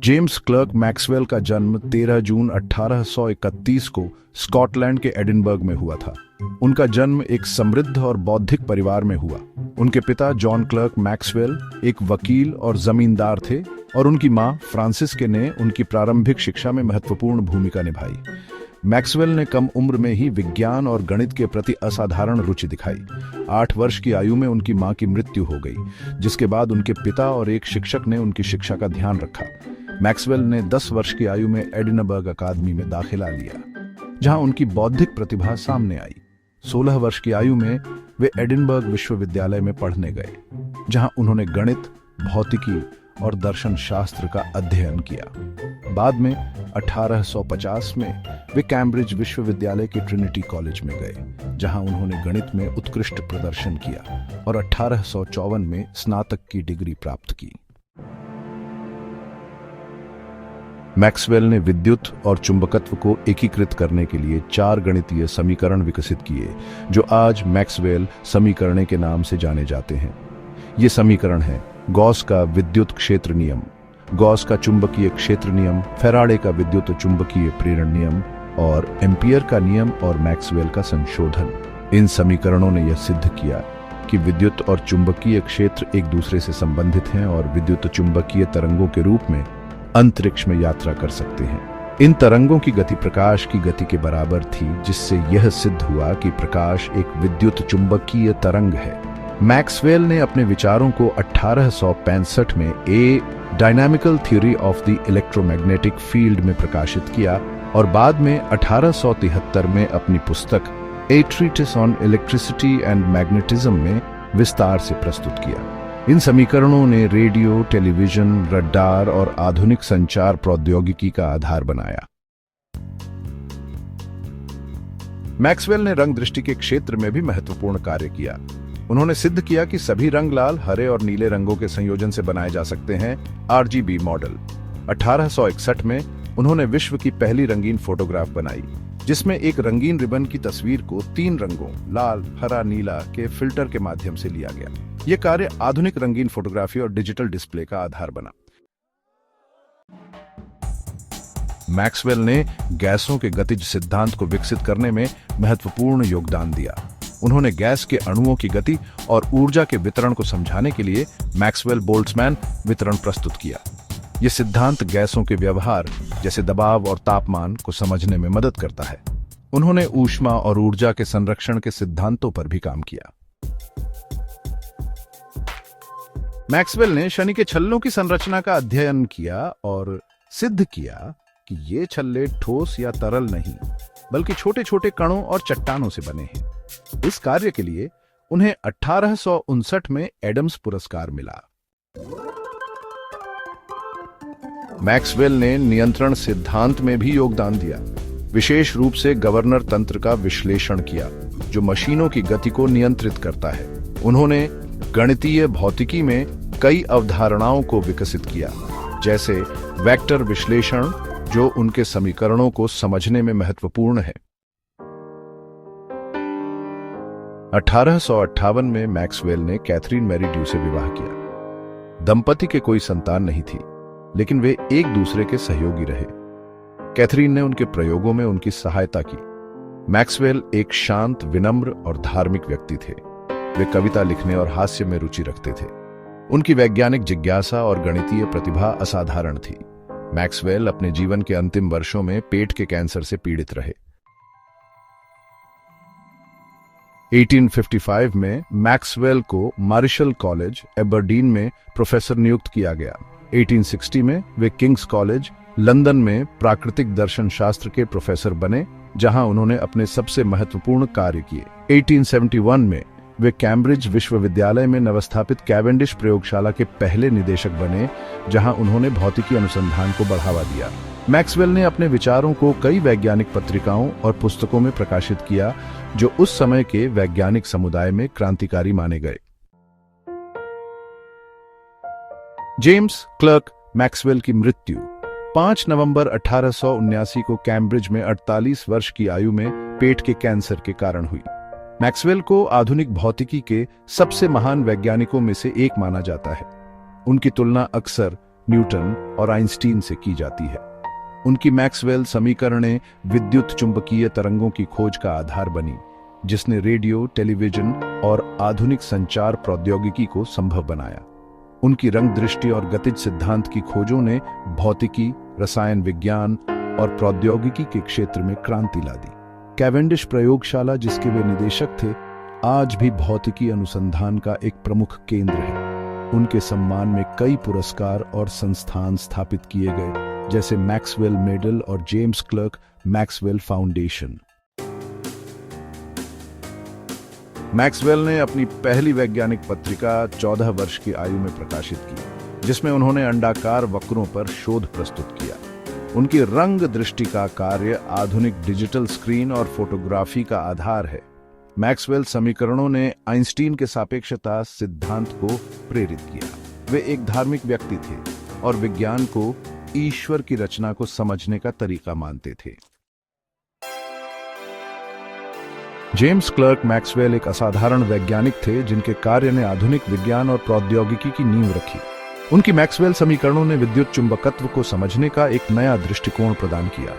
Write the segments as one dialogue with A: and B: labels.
A: James clerk Maxwell का जन्म 13 जून 1831 को स्कॉटलैंड के एडिनबर्ग में हुआ था। उनका जन्म एक समृद्ध और बौद्धिक परिवार में हुआ। उनके पिता जॉन क्लर्क मैक्सवेल एक वकील और जमींदार थे और उनकी मां फ्रांसिस ने उनकी प्रारंभिक शिक्षा में महत्वपूर्ण भूमिका निभाई। मैक्सवेल ने कम उम्र में ही विज्ञान और गणित के प्रति असाधारण रुचि दिखाई। 8 वर्ष की आयु में उनकी मां की मृत्यु हो गई, जिसके बाद उनके पिता और एक शिक्षक ने उनकी शिक्षा का ध्यान रखा। मैक्सवेल ने 10 वर्ष की आयु में एडिनबर्ग अकादमी में दाखिला लिया, जहां उनकी बौद्धिक प्रतिभा सामने आई। 16 वर्ष की आयु में वे एडिनबर्ग विश्वविद्यालय में पढ़ने गए, जहां उन्होंने गणित, भौतिकी और दर्शन शास्त्र का अध्ययन किया। बाद में 1850 में वे कैम्ब्रिज विश्वविद्यालय के ट्रिनिटी कॉलेज में गए, जहां उन्होंने गणित में उत्कृष्ट प्रदर्शन किया और 1854 में स्नातक की डिग्री प्राप्त की। मैक्सवेल ने विद्युत और चुंबकत्व को एकीकृत करने के लिए 4 गणितीय समीकरण विकसित किए, जो आज मैक्सवेल समीकरण के नाम से जाने जाते हैं। ये समीकरण हैं गॉस का विद्युत क्षेत्र नियम, गॉस का चुंबकीय क्षेत्र नियम, फैराडे का विद्युत चुंबकीय प्रेरण नियम और एम्पियर का नियम और मैक्सवेल का संशोधन। इन समीकरणों ने यह सिद्ध किया कि विद्युत और चुंबकीय क्षेत्र एक दूसरे से संबंधित हैं और विद्युत चुंबकीय तरंगों के रूप में अंतरिक्ष में यात्रा कर सकते हैं। इन तरंगों की गति प्रकाश की गति के बराबर थी, जिससे यह सिद्ध हुआ कि प्रकाश एक विद्युत चुंबकीय तरंग है। मैक्सवेल ने अपने विचारों को 1865 में a dynamical theory of the electromagnetic field में प्रकाशित किया और बाद में 1873 में अपनी पुस्तक a treatise on electricity and magnetism में विस्तार से प्रस्तुत किया। इन समीकरणों ने रेडियो, टेलीविजन, रडार और आधुनिक संचार प्रौद्योगिकी का आधार बनाया। मैक्सवेल ने रंग दृष्टि के क्षेत्र में भी महत्वपूर्ण कार्य किया। उन्होंने सिद्ध किया कि सभी रंग लाल, हरे और नीले रंगों के संयोजन से बनाए जा सकते हैं, RGB मॉडल। 1861 में उन्होंने विश्व की पहली रंगीन फोटोग्राफ बनाई, जिसमें एक रंगीन रिबन की तस्वीर को 3 रंगों लाल, हरा, नीला के फिल्टर के माध्यम से लिया गया। यह कार्य आधुनिक रंगीन फोटोग्राफी और डिजिटल डिस्प्ले का आधार बना। मैक्सवेल ने गैसों के गतिज सिद्धांत को विकसित करने में महत्वपूर्ण योगदान दिया। उन्होंने गैस के अणुओं की गति और ऊर्जा के वितरण को समझाने के लिए मैक्सवेल बोल्ट्जमैन वितरण प्रस्तुत किया। यह सिद्धांत गैसों के व्यवहार जैसे दबाव और तापमान को समझने में मदद करता है। उन्होंने ऊष्मा और ऊर्जा के संरक्षण के सिद्धांतों पर भी काम किया। मैक्सवेल ने शनि के छल्लों की संरचना का अध्ययन किया और सिद्ध किया कि ये छल्ले ठोस या तरल नहीं, बल्कि छोटे छोटे कणों और चट्टानों से बने हैं। इस कार्य के लिए उन्हें 1859 में एडम्स पुरस्कार मिला। मैक्सवेल ने नियंत्रण सिद्धांत में भी योगदान दिया, विशेष रूप से गवर्नर तंत्र का विश्लेषण किया, जो मशीनों की गति को नियंत्रित करता है। उन्होंने गणितीय भौतिकी में कई अवधारणाओं को विकसित किया, जैसे वेक्टर विश्लेषण, जो उनके समीकरणों को समझने में महत्वपूर्ण है। 1858 में मैक्सवेल ने कैथरीन मैरी ड्यू से विवाह किया। दंपति के कोई संतान नहीं थी, लेकिन वे एक दूसरे के सहयोगी रहे। कैथरीन ने उनके प्रयोगों में उनकी सहायता की। मैक्सवेल एक शांत, विनम्र और धार्मिक व्यक्ति थे। वे कविता लिखने और हास्य में रुचि रखते थे। उनकी वैज्ञानिक जिज्ञासा और गणितीय प्रतिभा असाधारण थी। मैक्सवेल अपने जीवन के अंतिम वर्षों में पेट के कैंसर से पीड़ित रहे। 1855 में मैक्सवेल को मार्शल कॉलेज, एबरडीन में प्रोफेसर नियुक्त किया गया। 1860 में वे किंग्स कॉलेज, लंदन में प्राकृतिक दर्शन शास्त्र के प्रोफेसर बने, जहां उन्होंने अपने सबसे महत्वपूर्ण कार्य किए। 1871 में वे कैम्ब्रिज विश्वविद्यालय में नवस्थापित कैवेंडिश प्रयोगशाला के पहले निदेशक बने, जहां उन्होंने भौतिकी अनुसंधान को बढ़ावा दिया। मैक्सवेल ने अपने विचारों को कई वैज्ञानिक पत्रिकाओं और पुस्तकों में प्रकाशित किया, जो उस समय के वैज्ञानिक समुदाय में क्रांतिकारी माने गए। जेम्स क्लर्क मैक्सवेल की मृत्यु 5 नवंबर 1879 को कैम्ब्रिज में 48 वर्ष की आयु में पेट के कैंसर के कारण हुई। मैक्सवेल को आधुनिक भौतिकी के सबसे महान वैज्ञानिकों में से एक माना जाता है। उनकी तुलना अक्सर न्यूटन और आइंस्टीन से की जाती है। उनकी मैक्सवेल समीकरणें विद्युत चुंबकीय तरंगों की खोज का आधार बनी, जिसने रेडियो, टेलीविजन और आधुनिक संचार प्रौद्योगिकी को संभव बनाया। उनकी रंग दृष्टि और गतिज सिद्धांत की खोजों ने भौतिकी, रसायन विज्ञान और प्रौद्योगिकी के क्षेत्र में क्रांति ला दी। कैवेंडिश प्रयोगशाला, जिसके वे निदेशक थे, आज भी भौतिकी अनुसंधान का एक प्रमुख केंद्र है। उनके सम्मान में कई पुरस्कार और संस्थान स्थापित किए गए, जैसे मैक्सवेल मेडल और James clerk Maxwell foundation. Maxwell ने अपनी पहली वैज्ञानिक पत्रिका 14 वर्ष की आयु में प्रकाशित की, जिसमें उन्होंने अंडाकार वक्रों पर शोध प्रस्तुत किया। उनकी रंग दृष्टि का कार्य आधुनिक डिजिटल स्क्रीन और फोटोग्राफी का आधार है। मैक्सवेल समीकरणों ने आइंस्टीन के सापेक्षता सिद्धांत को प्रेरित किया। वे एक धार्मिक व्यक्ति थे और विज्ञान को ईश्वर की रचना को समझने का तरीका मानते थे। जेम्स क्लर्क मैक्सवेल एक असाधारण वैज्ञानिक थे, जिनके कार्य ने आधुनिक विज्ञान और प्रौद्योगिकी की नींव रखी। उनकी मैक्सवेल समीकरणों ने विद्युत चुंबकत्व को समझने का एक नया दृष्टिकोण प्रदान किया,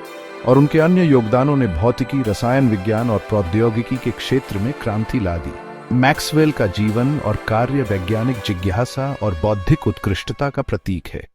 A: और उनके अन्य योगदानों ने भौतिकी, रसायन विज्ञान और प्रौद्योगिकी के क्षेत्र में क्रांति ला दी। मैक्सवेल का जीवन और कार्य वैज्ञानिक जिज्ञासा और बौद्धिक उत्कृष्टता का प्रतीक है।